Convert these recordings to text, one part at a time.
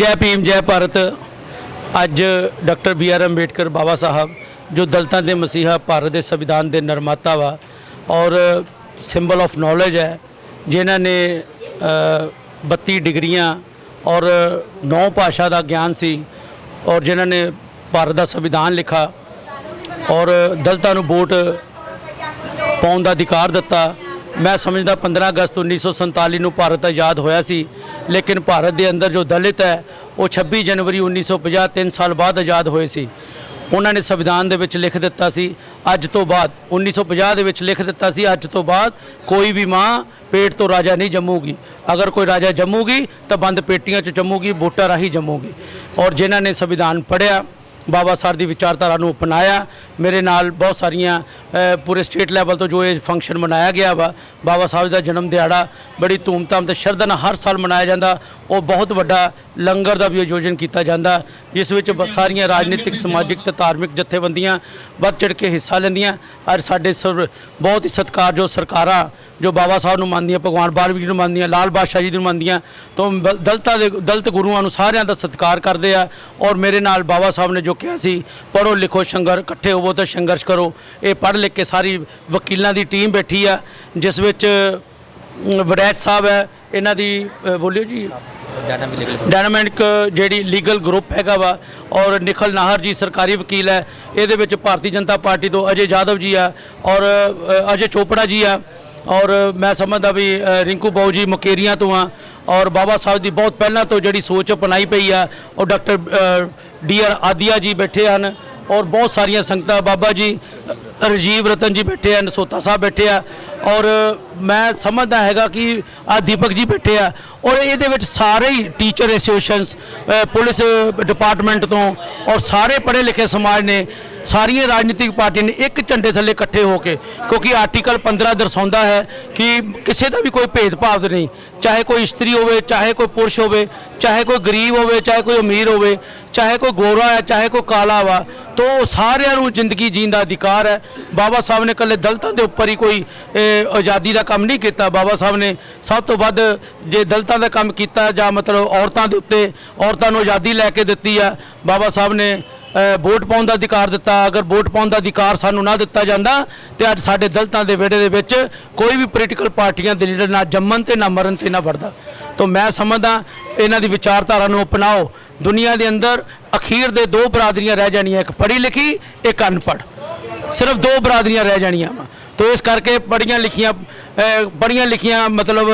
जय भीम जय भारत। अज doctor BR Ambedkar बाबा साहब जो दलितों के मसीहा, भारत के संविधान के निर्माता वा और सिंबल ऑफ नॉलेज है, जिन्हों ने 32 डिग्रियां और 9 भाषा का ज्ञान सी और जिन्होंने भारत का संविधान लिखा और दलितों को वोट पाने का अधिकार दिता। मैं समझदा 15 अगस्त 1947 ਨੂੰ भारत आज़ाद होया सी, लेकिन भारत के अंदर जो दलित है वो 26 जनवरी 1950 3 साल बाद आज़ाद होए सी। उन्होंने संविधान दे विच लिख दिता सी अज तो बाद 1950 दे विच लिख दिता सी अज तो बाद कोई भी माँ पेट तो राजा नहीं जम्मूगी, अगर कोई राजा जम्मूगी तो बंद पेटियां च जम्मूगी, वोटां राही जम्मूगी। और जिन्हों ने संविधान पढ़िया, बाबा साहब की विचारधारा को अपनाया, मेरे नाल बहुत सारिया पूरे स्टेट लैवल तो जो ये फंक्शन मनाया गया वा, बाबा साहब का जन्म दिहाड़ा बड़ी धूमधाम ते श्रद्धा नाल हर साल मनाया जाता। और बहुत वड्डा लंगर का भी आयोजन किया जाता, जिस विच सारिया राजनीतिक समाजिक ते धार्मिक जथेबंदियां बढ़ चढ़ के हिस्सा लैंदियां। और साडे बहुत ही सत्कारयोग सरकारां जो बाबा साहब मानदियां, भगवान बालवीर जी मानदियां, लाल बादशाह जी मानदियां, तो दलित गुरुआं नूं सारियां दा सत्कार करदे आ। और मेरे नाल बाबा साहब ने जो कहा सी पढ़ो लिखो संघर्ष, इकट्ठे होवो तो संघर्ष करो, ये पढ़ लिख के सारी वकीलों की टीम बैठी है, जिस विच वड़ैच साहब है, इन्हां दी बोलियो जी डायनामिक जी लीगल ग्रुप हैगा वा, और निखल नाहर जी सरकारी वकील है। ये भारतीय जनता पार्टी तो अजय यादव जी आ और अजय चोपड़ा जी आ, और मैं समझदा भी रिंकू बाऊ जी मुकेरियां तो हाँ। और बाबा साहब की बहुत पहला तो जी सोच अपनाई पई है, और डॉक्टर DR आदिया जी बैठे हैं, और बहुत सारिया संगत, बाबा जी राजीव रतन जी बैठे हैं, नसोता साहब बैठे हैं, और मैं समझदा हैगा कि दीपक जी बैठे हैं। और ये सारे ही टीचर एसोसीएशनस, पुलिस डिपार्टमेंट तो और सारे पढ़े लिखे समाज ने, सारिया राजनीतिक पार्टियां ने एक झंडे थले इकट्ठे होके, क्योंकि आर्टिकल 15 दर्शाता है कि किसी का भी कोई भेदभाव नहीं, चाहे कोई स्त्री हो, चाहे कोई पुरुष हो, चाहे कोई गरीब हो, चाहे कोई अमीर हो, चाहे कोई गोरा है, चाहे कोई काला वा, तो सारिਆਂ ਨੂੰ जिंदगी जीण का अधिकार है। बाबा साहब ने कल्ले दलितों के उपर ही कोई आज़ादी का काम नहीं किया। बाबा साहब ने सब तो वध जे दलितों का काम किया, जां मतलब औरतों के उत्ते औरतों को आज़ादी लैके दिती है। बाबा साहब ने वोट पाने का अधिकार दिता। अगर वोट पाने का अधिकार सानू ना दिता जाता तो अज साडे दलितों के वेड़े दे विच कोई भी पोलीटिकल पार्टियां दे लीडर ना जम्मन ते ना मरन ते ना बढ़दा। तो मैं समझदा इन्हां दी विचारधारा नूं अपनाओ। दुनिया के अंदर अखीर दे 2 बरादरियां रह जानियां, एक पढ़ी लिखी एक अनपढ़, सिर्फ 2 बरादरियां रह जानियां वा। तो इस करके पढ़िया लिखियां मतलब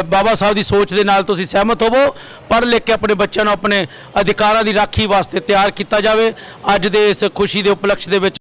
बाबा साहब की सोच के नाल तुसीं सहमत होवो, पढ़ लिख के अपने बच्चों को अपने अधिकारों की राखी वास्ते तैयार किया जाए। अज दे इस खुशी के उपलक्ष्य दे विच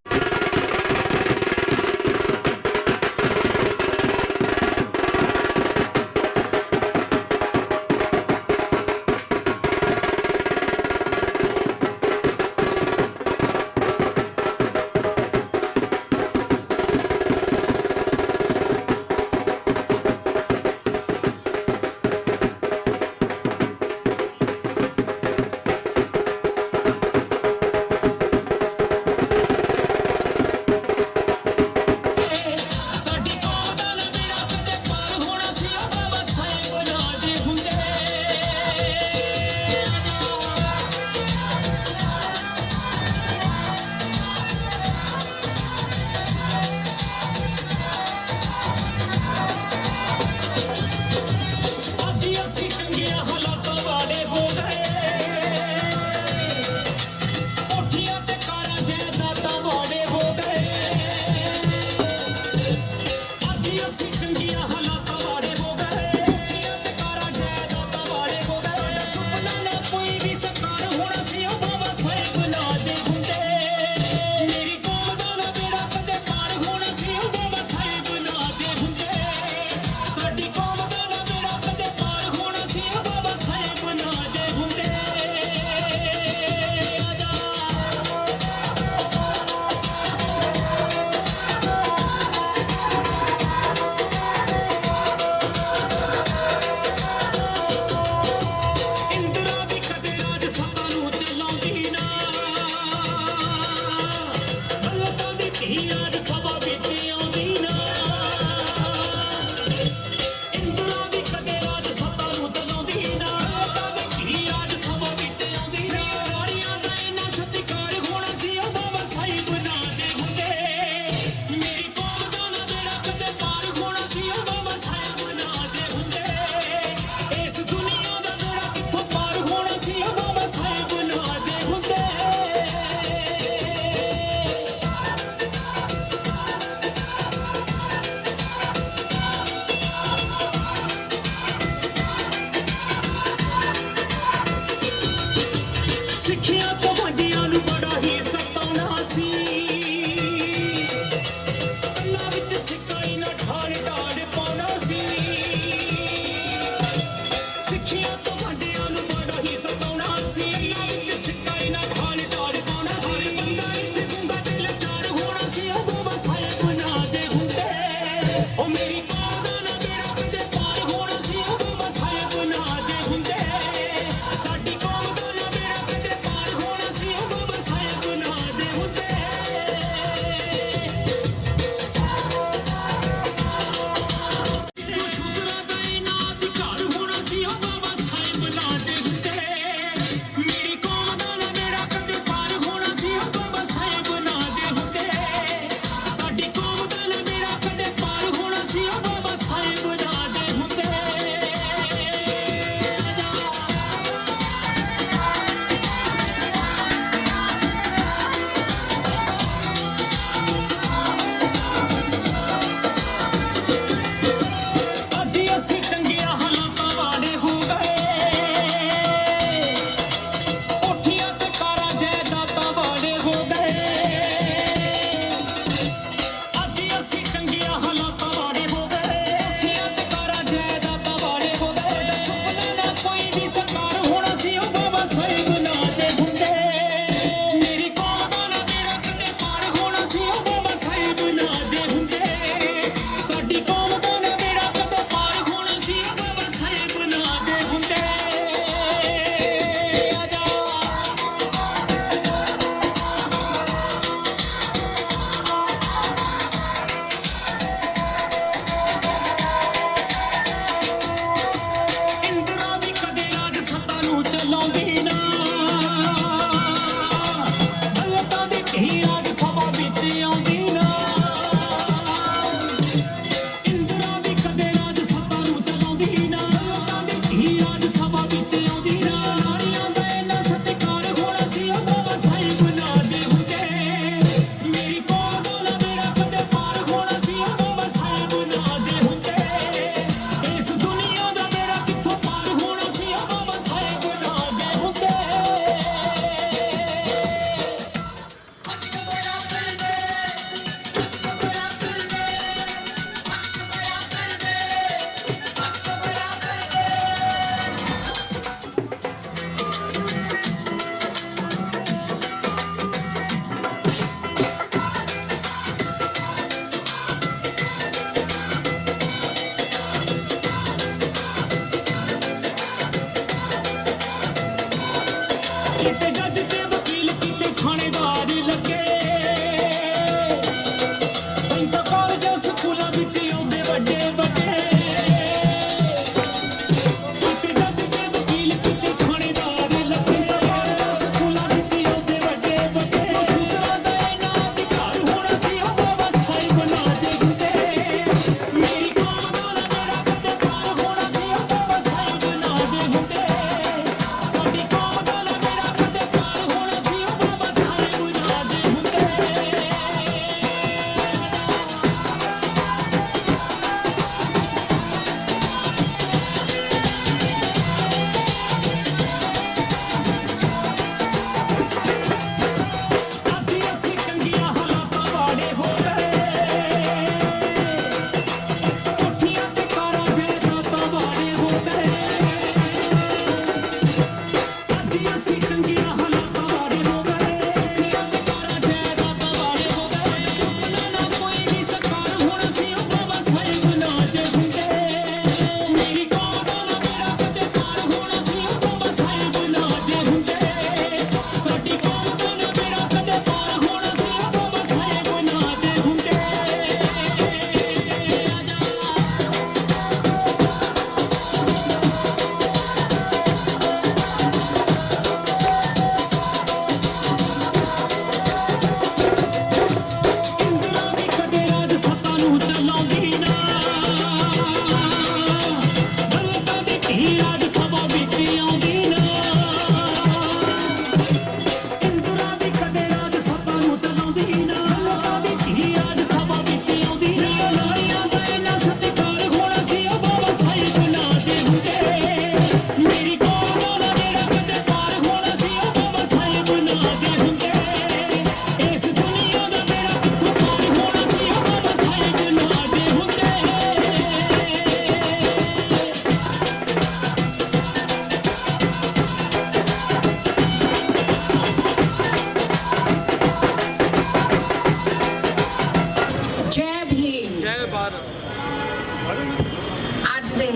ਅੱਜ ਦੇ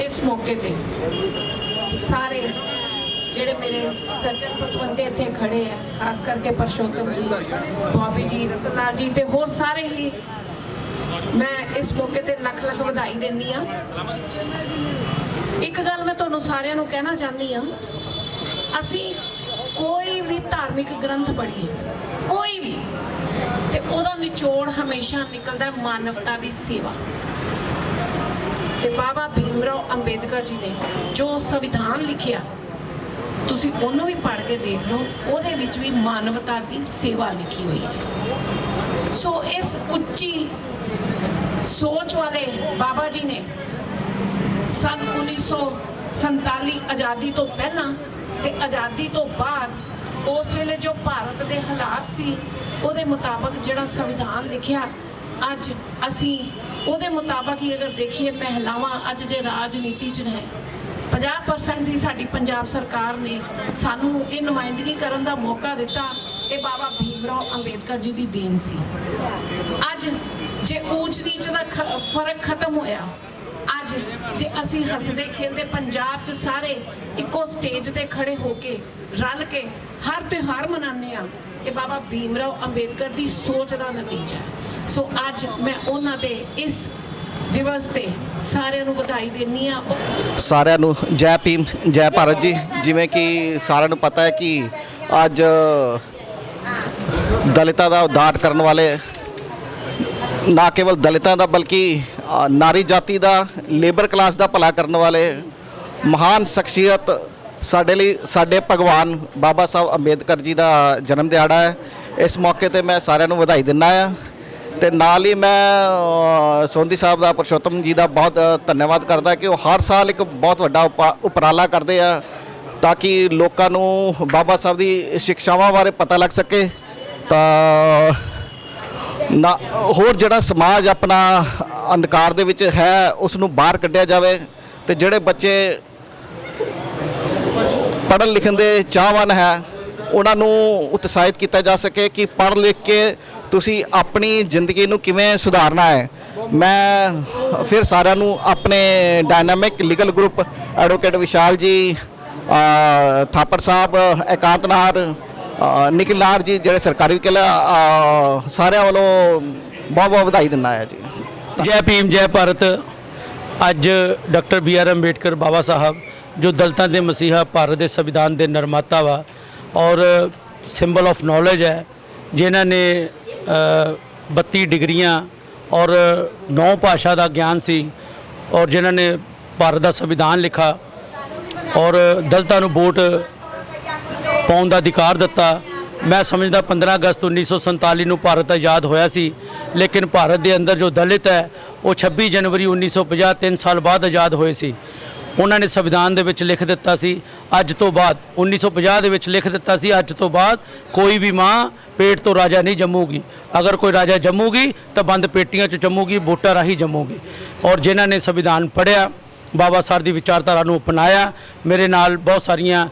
ਇਸ ਮੌਕੇ ਤੇ ਸਾਰੇ ਜਿਹੜੇ ਮੇਰੇ ਸੱਜਣ ਪਤਵੰਤੇ ਇੱਥੇ ਖੜੇ ਆ, ਖਾਸ ਕਰਕੇ ਪਰਸ਼ੋਤਮ ਜੀ, ਬॉबी ਜੀ, ਰਤਨਾ ਜੀ ਤੇ ਹੋਰ ਸਾਰੇ ਹੀ ਮੈਂ ਇਸ ਮੌਕੇ ਤੇ ਲੱਖ ਲੱਖ ਵਧਾਈ ਦਿੰਦੀ ਆ। ਇੱਕ ਗੱਲ ਮੈਂ ਤੁਹਾਨੂੰ ਸਾਰਿਆਂ ਨੂੰ ਕਹਿਣਾ ਚਾਹੁੰਦੀ ਆ, ਅਸੀਂ ਕੋਈ ਵੀ ਧਾਰਮਿਕ ਗ੍ਰੰਥ ਪੜ੍ਹੀਏ, ਕੋਈ ਵੀ, ਤੇ ਉਹਦਾ ਨਿਚੋੜ ਹਮੇਸ਼ਾ ਨਿਕਲਦਾ ਮਾਨਵਤਾ ਦੀ ਸੇਵਾ। ਤੇ ਬਾਬਾ ਭੀਮਰਾਓ ਅੰਬੇਦਕਰ ਜੀ ਨੇ ਜੋ ਸੰਵਿਧਾਨ ਲਿਖਿਆ, ਤੁਸੀਂ ਉਹਨੂੰ ਵੀ ਪੜ੍ਹ ਕੇ ਦੇਖ ਲਓ, ਉਹਦੇ ਵਿੱਚ ਵੀ ਮਾਨਵਤਾ ਦੀ ਸੇਵਾ ਲਿਖੀ ਹੋਈ ਹੈ। ਸੋ ਇਸ ਉੱਚੀ ਸੋਚ ਵਾਲੇ ਬਾਬਾ ਜੀ ਨੇ ਸਨ 1947 ਆਜ਼ਾਦੀ ਤੋਂ ਪਹਿਲਾਂ ਤੇ ਆਜ਼ਾਦੀ ਤੋਂ ਬਾਅਦ ਉਸ ਵੇਲੇ ਜੋ ਭਾਰਤ ਦੇ ਹਾਲਾਤ ਸੀ ਉਹਦੇ ਮੁਤਾਬਕ ਜਿਹੜਾ ਸੰਵਿਧਾਨ ਲਿਖਿਆ, ਅੱਜ ਅਸੀਂ ਉਹਦੇ ਮੁਤਾਬਕ ਹੀ ਅਗਰ ਦੇਖੀਏ, ਮਹਿਲਾਵਾਂ ਅੱਜ ਜੇ ਰਾਜਨੀਤੀ 'ਚ ਨੇ, 50% ਦੀ ਸਾਡੀ ਪੰਜਾਬ ਸਰਕਾਰ ਨੇ ਸਾਨੂੰ ਇਹ ਨੁਮਾਇੰਦਗੀ ਕਰਨ ਦਾ ਮੌਕਾ ਦਿੱਤਾ। ਇਹ ਬਾਬਾ ਭੀਮਰਾਓ ਅੰਬੇਦਕਰ ਜੀ ਦੀ ਦੇਣ ਸੀ। ਅੱਜ ਜੇ ਊਚ ਨੀਚ ਦਾ ਫਰਕ ਖਤਮ ਹੋਇਆ, ਅੱਜ ਜੇ ਅਸੀਂ ਹੱਸਦੇ ਖੇਡਦੇ ਪੰਜਾਬ 'ਚ ਸਾਰੇ ਇੱਕੋ ਸਟੇਜ ਤੇ ਖੜੇ ਹੋ ਕੇ ਰਲ ਕੇ ਹਰ ਤਿਉਹਾਰ ਮਨਾਉਂਦੇ ਆ, ਇਹ ਬਾਬਾ ਭੀਮਰਾਓ ਅੰਬੇਦਕਰ ਦੀ ਸੋਚ ਦਾ ਨਤੀਜਾ ਹੈ। ਸੋ ਅੱਜ ਮੈਂ ਉਹਨਾਂ ਦੇ ਇਸ ਦਿਵਸ ਤੇ ਸਾਰਿਆਂ ਨੂੰ ਵਧਾਈ ਦਿੰਦੀ ਆ। ਸਾਰਿਆਂ ਨੂੰ ਜੈ ਭੀਮ, ਜੈ ਭਾਰਤ ਜੀ। ਜਿਵੇਂ ਕਿ ਸਾਰਿਆਂ ਨੂੰ ਪਤਾ ਹੈ ਕਿ ਅੱਜ ਦਲਿਤਾਂ ਦਾ ਉद्धार ਕਰਨ ਵਾਲੇ, ਨਾ ਕੇਵਲ ਦਲਿਤਾਂ ਦਾ ਬਲਕਿ ਨਾਰੀ ਜਾਤੀ ਦਾ, ਲੇਬਰ ਕਲਾਸ ਦਾ ਭਲਾ ਕਰਨ ਵਾਲੇ ਮਹਾਨ ਸ਼ਖਸੀਅਤ ਸਾਡੇ ਲਈ ਸਾਡੇ ਭਗਵਾਨ ਬਾਬਾ ਸਾਹਿਬ ਅੰਬੇਦਕਰ ਜੀ ਦਾ ਜਨਮ ਦਿਹਾੜਾ ਹੈ। ਇਸ ਮੌਕੇ ਤੇ ਮੈਂ ਸਾਰਿਆਂ ਨੂੰ ਵਧਾਈ ਦਿੰਦਾ ਆ ਤੇ ਨਾਲ ਹੀ ਮੈਂ ਸੋਂਦੀ ਸਾਹਿਬ ਦਾ, ਪਰਸ਼ੋਤਮ ਜੀ ਦਾ ਬਹੁਤ ਧੰਨਵਾਦ ਕਰਦਾ ਕਿ ਉਹ ਹਰ ਸਾਲ ਇੱਕ ਬਹੁਤ ਵੱਡਾ ਉਪਰਾਲਾ ਕਰਦੇ ਆ ਤਾਂ ਕਿ ਲੋਕਾਂ ਨੂੰ ਬਾਬਾ ਸਾਹਿਬ ਦੀ ਸਿੱਖਿਆਵਾਂ ਬਾਰੇ ਪਤਾ ਲੱਗ ਸਕੇ, ਤਾਂ ਨਾ ਹੋਰ ਜਿਹੜਾ ਸਮਾਜ ਆਪਣਾ ਅੰਧਕਾਰ ਦੇ ਵਿੱਚ ਹੈ ਉਸ ਨੂੰ ਬਾਹਰ ਕੱਢਿਆ ਜਾਵੇ ਤੇ ਜਿਹੜੇ ਬੱਚੇ ਪੜ੍ਹਨ ਲਿਖਣ ਦੇ ਚਾਹਵਾਨ ਹੈ ਉਹਨਾਂ ਨੂੰ ਉਤਸ਼ਾਹਿਤ ਕੀਤਾ ਜਾ ਸਕੇ ਕਿ ਪੜ੍ਹ ਲਿਖ ਕੇ ਤੁਸੀਂ ਆਪਣੀ ਜ਼ਿੰਦਗੀ ਨੂੰ ਕਿਵੇਂ ਸੁਧਾਰਨਾ ਹੈ। ਮੈਂ ਫਿਰ ਸਾਰਿਆਂ ਨੂੰ ਆਪਣੇ ਡਾਇਨਾਮਿਕ ਲੀਗਲ ਗਰੁੱਪ ਐਡਵੋਕੇਟ ਵਿਸ਼ਾਲ ਜੀ, ਥਾਪੜ ਸਾਹਿਬ, ਇਕਾਂਤ ਨਾਰ, ਨਿਖਿਲ ਨਾਰ ਜੀ ਜਿਹੜੇ ਸਰਕਾਰੀ ਵਕੀਲ, ਸਾਰਿਆਂ ਵੱਲੋਂ ਬਹੁਤ ਬਹੁਤ ਵਧਾਈ ਦਿੰਦਾ ਹੈ ਜੀ। ਜੈ ਭੀਮ, ਜੈ ਭਾਰਤ। ਅੱਜ ਡਾਕਟਰ BR ਅੰਬੇਡਕਰ ਬਾਬਾ ਸਾਹਿਬ ਜੋ ਦਲਿਤਾਂ ਦੇ ਮਸੀਹਾ, ਭਾਰਤ ਦੇ ਸੰਵਿਧਾਨ ਦੇ ਨਿਰਮਾਤਾ ਵਾ ਔਰ ਸਿੰਬਲ ਆਫ ਨੌਲੇਜ ਹੈ, ਜਿਨ੍ਹਾਂ ਨੇ 32 ਡਿਗਰੀਆਂ ਔਰ 9 ਭਾਸ਼ਾ ਦਾ ਗਿਆਨ ਸੀ ਔਰ ਜਿਨ੍ਹਾਂ ਨੇ ਭਾਰਤ ਦਾ ਸੰਵਿਧਾਨ ਲਿਖਾ ਔਰ ਦਲਿਤਾਂ ਨੂੰ ਵੋਟ ਪਾਉਣ ਦਾ ਅਧਿਕਾਰ ਦਿੱਤਾ। ਮੈਂ ਸਮਝਦਾ 15 ਅਗਸਤ 1947 ਨੂੰ ਭਾਰਤ ਆਜ਼ਾਦ ਹੋਇਆ ਸੀ, ਲੇਕਿਨ ਭਾਰਤ ਦੇ ਅੰਦਰ ਜੋ ਦਲਿਤ ਹੈ ਉਹ 26 ਜਨਵਰੀ 1950 3 ਸਾਲ ਬਾਅਦ ਆਜ਼ਾਦ ਹੋਏ ਸੀ। ਉਹਨਾਂ ਨੇ ਸੰਵਿਧਾਨ ਦੇ ਵਿੱਚ ਲਿਖ ਦਿੱਤਾ ਸੀ, ਅੱਜ ਤੋਂ ਬਾਅਦ 1950 ਦੇ ਵਿੱਚ ਲਿਖ ਦਿੱਤਾ ਸੀ, ਅੱਜ ਤੋਂ ਬਾਅਦ ਕੋਈ ਵੀ ਮਾਂ ਪੇਟ ਤੋਂ ਰਾਜਾ ਨਹੀਂ ਜੰਮੂਗੀ। ਅਗਰ ਕੋਈ ਰਾਜਾ ਜੰਮੂਗੀ ਤਾਂ ਬੰਦ ਪੇਟੀਆਂ 'ਚ ਜੰਮੂਗੀ, ਵੋਟਾਂ ਰਾਹੀਂ ਜੰਮੂਗੀ। ਔਰ ਜਿਨ੍ਹਾਂ ਨੇ ਸੰਵਿਧਾਨ ਪੜ੍ਹਿਆ, ਬਾਬਾ ਸਾਹਿਬ ਦੀ ਵਿਚਾਰਧਾਰਾ ਨੂੰ ਅਪਣਾਇਆ, ਮੇਰੇ ਨਾਲ ਬਹੁਤ ਸਾਰੀਆਂ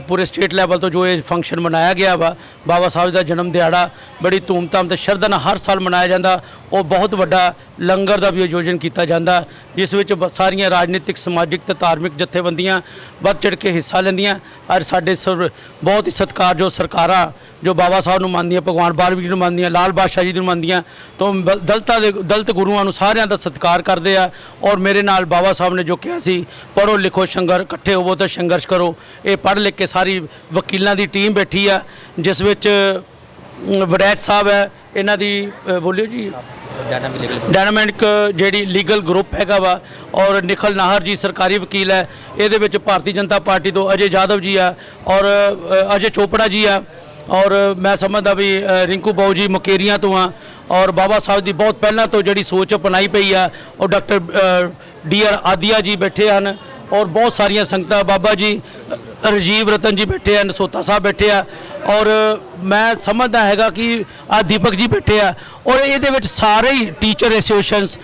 ਪੂਰੇ ਸਟੇਟ ਲੈਵਲ ਤੋਂ ਜੋ ਇਹ ਫੰਕਸ਼ਨ ਮਨਾਇਆ ਗਿਆ ਵਾ, ਬਾਬਾ ਸਾਹਿਬ ਦਾ ਜਨਮ ਦਿਹਾੜਾ ਬੜੀ ਧੂਮਧਾਮ ਤੇ ਸ਼ਰਧਾ ਨਾਲ ਹਰ ਸਾਲ ਮਨਾਇਆ ਜਾਂਦਾ। ਉਹ ਬਹੁਤ ਵੱਡਾ ਲੰਗਰ ਦਾ ਵੀ ਆਯੋਜਨ ਕੀਤਾ ਜਾਂਦਾ, ਜਿਸ ਵਿੱਚ ਸਾਰੀਆਂ ਰਾਜਨੀਤਿਕ, ਸਮਾਜਿਕ ਤੇ ਧਾਰਮਿਕ ਜਥੇਬੰਦੀਆਂ ਵੱਧ ਚੜ੍ਹ ਕੇ ਹਿੱਸਾ ਲੈਂਦੀਆਂ। ਔਰ ਸਾਡੇ ਬਹੁਤ ਹੀ ਸਤਿਕਾਰਯੋਗ ਸਰਕਾਰਾਂ ਜੋ ਬਾਬਾ ਸਾਹਿਬ ਨੂੰ ਮੰਨਦੀਆਂ, ਭਗਵਾਨ ਬਾਲਮੀਕ ਜੀ ਨੂੰ ਮੰਨਦੀਆਂ, ਲਾਲ ਬਾਦਸ਼ਾਹ ਜੀ ਨੂੰ ਮੰਨਦੀਆਂ, ਤੋਂ ਦਲਿਤ ਗੁਰੂਆਂ ਨੂੰ ਸਾਰਿਆਂ ਦਾ ਸਤਿਕਾਰ ਕਰਦੇ ਆ। ਔਰ ਮੇਰੇ ਨਾਲ ਬਾਬਾ ਸਾਹਿਬ ਨੇ ਜੋ ਕਿਹਾ ਸੀ, ਪੜ੍ਹੋ ਲਿਖੋ ਸੰਘਰਸ਼, ਇਕੱਠੇ ਹੋਵੋ ਤਾਂ ਸੰਘਰਸ਼ ਕਰੋ। ਇਹ ਪੜ੍ਹ ਲਿਖ ਕੇ ਸਾਰੀ ਵਕੀਲਾਂ ਦੀ ਟੀਮ ਬੈਠੀ ਆ, ਜਿਸ ਵਿੱਚ ਵੜੈਚ ਸਾਹਿਬ ਹੈ, ਇਹਨਾਂ ਦੀ ਬੋਲਿਓ ਜੀ, ਡਾਇਨਾਮਿਕ ਜਿਹੜੀ ਲੀਗਲ ਗਰੁੱਪ ਹੈਗਾ ਵਾ, ਔਰ ਨਿਖਿਲ ਨਾਹਰ ਜੀ ਸਰਕਾਰੀ ਵਕੀਲ ਹੈ। ਇਹਦੇ ਵਿੱਚ ਭਾਰਤੀ ਜਨਤਾ ਪਾਰਟੀ ਤੋਂ ਅਜੇ ਯਾਦਵ ਜੀ ਆ ਔਰ ਅਜੇ ਚੋਪੜਾ ਜੀ ਆ, ਔਰ ਮੈਂ ਸਮਝਦਾ ਵੀ ਰਿੰਕੂ ਬਾਊ ਜੀ ਮੁਕੇਰੀਆਂ ਤੋਂ ਆ। ਔਰ ਬਾਬਾ ਸਾਹਿਬ ਦੀ ਬਹੁਤ ਪਹਿਲਾਂ ਤੋਂ ਜਿਹੜੀ ਸੋਚ ਅਪਣਾਈ ਪਈ ਆ, ਉਹ ਡਾਕਟਰ DR ਆਦੀਆ ਜੀ ਬੈਠੇ ਹਨ ਔਰ ਬਹੁਤ ਸਾਰੀਆਂ ਸੰਗਤਾਂ, ਬਾਬਾ ਜੀ ਰਾਜੀਵ ਰਤਨ ਜੀ ਬੈਠੇ ਆ, ਨਸੋਤਾ ਸਾਹਿਬ ਬੈਠੇ ਆ, ਔਰ ਮੈਂ ਸਮਝਦਾ ਹੈਗਾ ਕਿ ਆ ਦੀਪਕ ਜੀ ਬੈਠੇ ਆ। ਔਰ ਇਹਦੇ ਵਿੱਚ ਸਾਰੇ ਹੀ ਟੀਚਰ ਐਸੋਸੀਏਸ਼ਨਸ,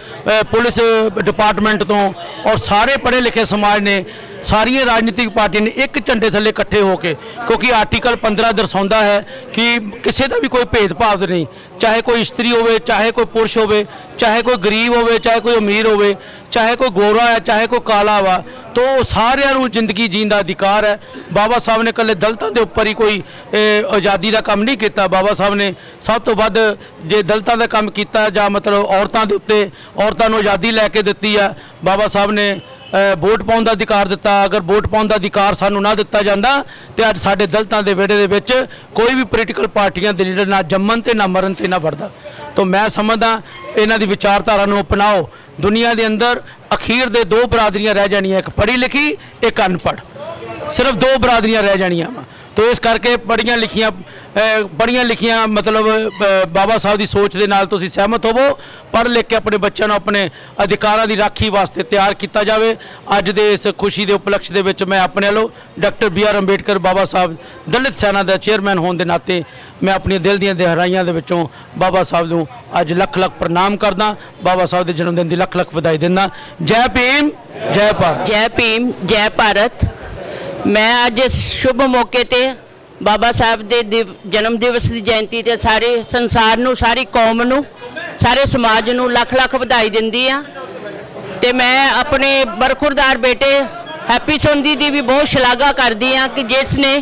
ਪੁਲਿਸ ਡਿਪਾਰਟਮੈਂਟ ਤੋਂ ਔਰ ਸਾਰੇ ਪੜ੍ਹੇ ਲਿਖੇ ਸਮਾਜ ਨੇ ਸਾਰੀਆਂ ਰਾਜਨੀਤਿਕ ਪਾਰਟੀਆਂ ਨੇ ਇੱਕ ਝੰਡੇ ਥੱਲੇ ਇਕੱਠੇ ਹੋ ਕੇ, ਕਿਉਂਕਿ ਆਰਟੀਕਲ 15 ਦਰਸਾਉਂਦਾ ਹੈ ਕਿ ਕਿਸੇ ਦਾ ਵੀ ਕੋਈ ਭੇਦਭਾਵ ਨਹੀਂ, ਚਾਹੇ ਕੋਈ ਇਸਤਰੀ ਹੋਵੇ, ਚਾਹੇ ਕੋਈ ਪੁਰਸ਼ ਹੋਵੇ, ਚਾਹੇ ਕੋਈ ਗਰੀਬ ਹੋਵੇ, ਚਾਹੇ ਕੋਈ ਅਮੀਰ ਹੋਵੇ, ਚਾਹੇ ਕੋਈ ਗੋਰਾ ਹੈ, ਚਾਹੇ ਕੋਈ ਕਾਲਾ ਵਾ, ਤੋ ਸਾਰਿਆਂ ਨੂੰ ਜ਼ਿੰਦਗੀ ਜੀਣ ਦਾ ਅਧਿਕਾਰ ਹੈ। ਬਾਬਾ ਸਾਹਿਬ ਨੇ ਇਕੱਲੇ ਦਲਿਤਾਂ ਦੇ ਉੱਪਰ ਹੀ ਕੋਈ ਆਜ਼ਾਦੀ ਦਾ ਕੰਮ ਨਹੀਂ ਕੀਤਾ। ਬਾਬਾ ਸਾਹਿਬ ਨੇ ਸਭ ਤੋਂ ਵੱਧ ਜੇ ਦਲਿਤਾਂ ਦਾ ਕੰਮ ਕੀਤਾ ਜਾਂ ਮਤਲਬ ਔਰਤਾਂ ਦੇ ਉੱਤੇ, ਔਰਤਾਂ ਨੂੰ ਆਜ਼ਾਦੀ ਲੈ ਕੇ ਦਿੱਤੀ ਆ। ਬਾਬਾ ਸਾਹਿਬ ਨੇ ਵੋਟ ਪਾਉਣ ਦਾ ਅਧਿਕਾਰ ਦਿੱਤਾ। ਅਗਰ ਵੋਟ ਪਾਉਣ ਦਾ ਅਧਿਕਾਰ ਸਾਨੂੰ ਨਾ ਦਿੱਤਾ ਜਾਂਦਾ ਤੇ ਅੱਜ ਸਾਡੇ ਦਲਿਤਾਂ ਦੇ ਵਿਹੜੇ ਦੇ ਵਿੱਚ ਕੋਈ ਵੀ ਪੋਲੀਟੀਕਲ ਪਾਰਟੀਆਂ ਦੇ ਲੀਡਰ ਨਾ ਜੰਮਣ ਤੇ ਨਾ ਮਰਨ ਤੇ ਨਾ ਵੜਦਾ। ਤਾਂ ਮੈਂ ਸਮਝਦਾ ਇਹਨਾਂ ਦੀ ਵਿਚਾਰਧਾਰਾ ਨੂੰ ਅਪਣਾਓ। ਦੁਨੀਆ ਦੇ ਅੰਦਰ ਅਖੀਰ ਦੇ ਦੋ ਬਰਾਦਰੀਆਂ ਰਹਿ ਜਾਣੀਆਂ, ਇੱਕ ਪੜ੍ਹੀ ਲਿਖੀ, ਇੱਕ ਅਨਪੜ੍ਹ, ਸਿਰਫ ਦੋ ਬਰਾਦਰੀਆਂ ਰਹਿ ਜਾਣੀਆਂ ਵਾ। ਤੋ ਇਸ ਕਰਕੇ ਪੜ੍ਹੀਆਂ ਲਿਖੀਆਂ ਮਤਲਬ ਬਾਬਾ ਸਾਹਿਬ ਦੀ ਸੋਚ ਦੇ ਨਾਲ ਤੁਸੀਂ ਸਹਿਮਤ ਹੋਵੋ, ਪੜ੍ਹ ਲਿਖ ਕੇ ਆਪਣੇ ਬੱਚਿਆਂ ਨੂੰ ਆਪਣੇ ਅਧਿਕਾਰਾਂ ਦੀ ਰਾਖੀ ਵਾਸਤੇ ਤਿਆਰ ਕੀਤਾ ਜਾਵੇ। ਅੱਜ ਦੇ ਇਸ ਖੁਸ਼ੀ ਦੇ ਉਪਲਕਸ਼ ਦੇ ਵਿੱਚ ਮੈਂ ਆਪਣੇ ਵੱਲੋਂ ਡਾਕਟਰ BR ਅੰਬੇਡਕਰ ਬਾਬਾ ਸਾਹਿਬ ਦਲਿਤ ਸੈਨਾ ਦਾ ਚੇਅਰਮੈਨ ਹੋਣ ਦੇ ਨਾਤੇ ਮੈਂ ਆਪਣੀ ਦਿਲ ਦੀਆਂ ਗਹਿਰਾਈਆਂ ਦੇ ਵਿੱਚੋਂ ਬਾਬਾ ਸਾਹਿਬ ਨੂੰ ਅੱਜ ਲੱਖ ਲੱਖ ਪ੍ਰਣਾਮ ਕਰਦਾ। ਬਾਬਾ ਸਾਹਿਬ ਦੇ ਜਨਮ ਦਿਨ ਦੀ ਲੱਖ ਲੱਖ ਵਧਾਈ ਦਿੰਦਾ। ਜੈ ਭੀਮ, ਜੈ ਭਾਰਤ। ਜੈ ਭੀਮ, ਜੈ ਭਾਰਤ। ਮੈਂ ਅੱਜ ਇਸ ਸ਼ੁਭ ਮੌਕੇ ਤੇ ਬਾਬਾ ਸਾਹਿਬ ਦੇ ਜਨਮ ਦਿਵਸ ਦੀ ਜਯੰਤੀ ਤੇ ਸਾਰੇ ਸੰਸਾਰ ਨੂੰ, ਸਾਰੀ ਕੌਮ ਨੂੰ, ਸਾਰੇ ਸਮਾਜ ਨੂੰ ਲੱਖ ਲੱਖ ਵਧਾਈ ਦਿੰਦੀ ਆ। ਤੇ ਮੈਂ ਆਪਣੇ ਬਰਖੁਰਦਾਰ ਬੇਟੇ ਹੈਪੀ ਸੰਧੀ ਦੀ ਵੀ ਬਹੁਤ ਸ਼ਲਾਘਾ ਕਰਦੀ ਆ ਕਿ ਜਿਸ ਨੇ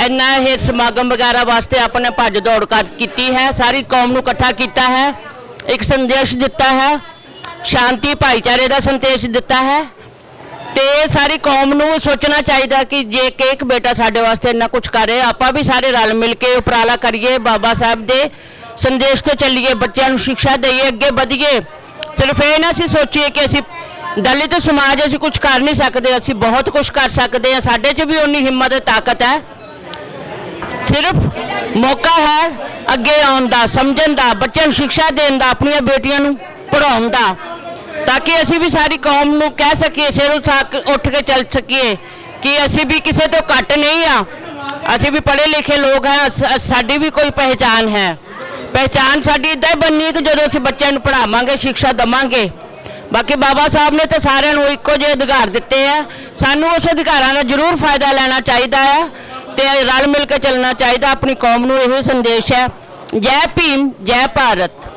ਇੰਨਾ ਇਹ ਸਮਾਗਮ ਵਗੈਰਾ ਵਾਸਤੇ ਆਪਣੇ ਭੱਜ ਦੌੜ ਕੀਤੀ ਹੈ, ਸਾਰੀ ਕੌਮ ਨੂੰ ਇਕੱਠਾ ਕੀਤਾ ਹੈ, ਇੱਕ ਸੰਦੇਸ਼ ਦਿੱਤਾ ਹੈ, ਸ਼ਾਂਤੀ ਭਾਈਚਾਰੇ ਦਾ ਸੰਦੇਸ਼ ਦਿੱਤਾ ਹੈ। ਤੇ ਸਾਰੀ ਕੌਮ ਨੂੰ ਸੋਚਣਾ ਚਾਹੀਦਾ ਕਿ ਜੇ ਇੱਕ ਬੇਟਾ ਸਾਡੇ ਵਾਸਤੇ ਇੰਨਾ ਕੁਝ ਕਰੇ, ਆਪਾਂ ਵੀ ਸਾਰੇ ਰਲ ਮਿਲ ਕੇ ਉਪਰਾਲਾ ਕਰੀਏ, ਬਾਬਾ ਸਾਹਿਬ ਦੇ ਸੰਦੇਸ਼ ਤੇ ਚੱਲੀਏ, ਬੱਚਿਆਂ ਨੂੰ ਸਿੱਖਿਆ ਦਈਏ, ਅੱਗੇ ਵਧੀਏ। ਸਿਰਫ ਇਹ ਨਾ ਅਸੀਂ ਸੋਚੀਏ ਕਿ ਅਸੀਂ ਦਲਿਤ ਸਮਾਜ ਅਸੀਂ ਕੁਝ ਕਰ ਨਹੀਂ ਸਕਦੇ, ਅਸੀਂ ਬਹੁਤ ਕੁਝ ਕਰ ਸਕਦੇ ਹਾਂ। ਸਾਡੇ 'ਚ ਵੀ ਉਨੀ ਹਿੰਮਤ ਤੇ ਤਾਕਤ ਹੈ। ਸਿਰਫ ਮੌਕਾ ਹੈ ਅੱਗੇ ਆਉਣ ਦਾ, ਸਮਝਣ ਦਾ, ਬੱਚਿਆਂ ਨੂੰ ਸਿੱਖਿਆ ਦੇਣ ਦਾ, ਆਪਣੀਆਂ ਬੇਟੀਆਂ ਨੂੰ ਪੜ੍ਹਾਉਣ ਦਾ, ਤਾਂ ਕਿ ਅਸੀਂ ਵੀ ਸਾਰੀ ਕੌਮ ਨੂੰ ਕਹਿ ਸਕੀਏ, ਸਿਰੋਂ ਉੱਠ ਕੇ ਚੱਲ ਸਕੀਏ ਕਿ ਅਸੀਂ ਵੀ ਕਿਸੇ ਤੋਂ ਘੱਟ ਨਹੀਂ ਆ, ਅਸੀਂ ਵੀ ਪੜ੍ਹੇ ਲਿਖੇ ਲੋਕ ਹਾਂ, ਸਾਡੀ ਵੀ ਕੋਈ ਪਹਿਚਾਨ ਹੈ। ਪਹਿਚਾਨ ਸਾਡੀ ਇੱਦਾਂ ਹੀ ਬਣਨੀ ਕਿ ਜਦੋਂ ਅਸੀਂ ਬੱਚਿਆਂ ਨੂੰ ਪੜ੍ਹਾਵਾਂਗੇ, ਸਿੱਖਿਆ ਦੇਵਾਂਗੇ। ਬਾਕੀ ਬਾਬਾ ਸਾਹਿਬ ਨੇ ਤਾਂ ਸਾਰਿਆਂ ਨੂੰ ਇੱਕੋ ਜਿਹੇ ਅਧਿਕਾਰ ਦਿੱਤੇ ਆ, ਸਾਨੂੰ ਉਸ ਅਧਿਕਾਰਾਂ ਦਾ ਜ਼ਰੂਰ ਫਾਇਦਾ ਲੈਣਾ ਚਾਹੀਦਾ ਹੈ ਤੇ ਰਲ ਮਿਲ ਕੇ ਚੱਲਣਾ ਚਾਹੀਦਾ। ਆਪਣੀ ਕੌਮ ਨੂੰ ਇਹੋ ਸੰਦੇਸ਼ ਹੈ। ਜੈ ਭੀਮ, ਜੈ ਭਾਰਤ।